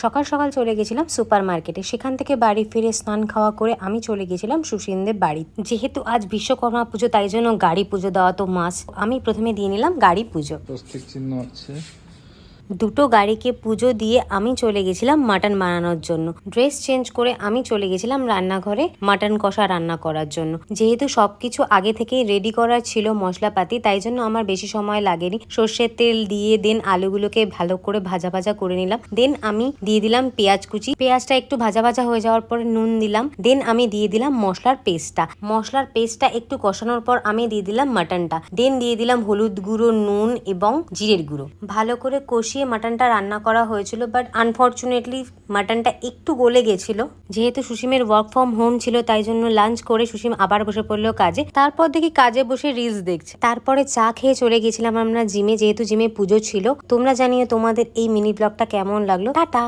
সকাল সকাল চলে গেছিলাম সুপার মার্কেটে, সেখান থেকে বাড়ি ফিরে স্নান খাওয়া করে আমি চলে গেছিলাম সুসীমদের বাড়ি। যেহেতু আজ বিশ্বকর্মা পুজো তাই জন্য গাড়ি পুজো দেওয়া তো মাস্ট। আমি প্রথমে দিয়ে নিলাম গাড়ি পুজো। স্বস্তিক চিহ্ন আছে। দুটো গাড়িকে পুজো দিয়ে আমি চলে গেছিলাম মাটন বানানোর জন্য। ড্রেস চেঞ্জ করে আমি চলে গেছিলাম রান্নাঘরে মাটন কষা রান্না করার জন্য। যেহেতু সবকিছু আগে থেকেই রেডি করা ছিল মশলাপাতি, তাই জন্য আমার বেশি সময় লাগেনি। সর্ষের তেল দিয়ে দেন আলুগুলোকে ভালো করে ভাজা ভাজা করে নিলাম। দেন আমি দিয়ে দিলাম পেঁয়াজ কুচি। পেঁয়াজটা একটু ভাজা ভাজা হয়ে যাওয়ার পরে নুন দিলাম। দেন আমি দিয়ে দিলাম মশলার পেস্টটা একটু কষানোর পর আমি দিয়ে দিলাম মাটনটা। দেন দিয়ে দিলাম হলুদ গুঁড়ো, নুন এবং জিরের গুঁড়ো। ভালো করে কষিয়ে মাটনটা রান্না করা হয়েছিল, বাট আনফর্চুনেটলি মাটনটা একটু গলে গেছিল। যেহেতু সুসীমের ওয়ার্ক ফ্রম হোম ছিল তাই জন্য লাঞ্চ করে সুসীম আবার বসে পড়লো কাজে। তারপর দেখি কাজে বসে রিলস দেখছে। তারপরে চা খেয়ে চলে গেছিলাম আমরা জিমে, যেহেতু জিমে পুজো ছিল। তোমরা জানিও তোমাদের এই মিনি ব্লগটা কেমন লাগলো। টাটা।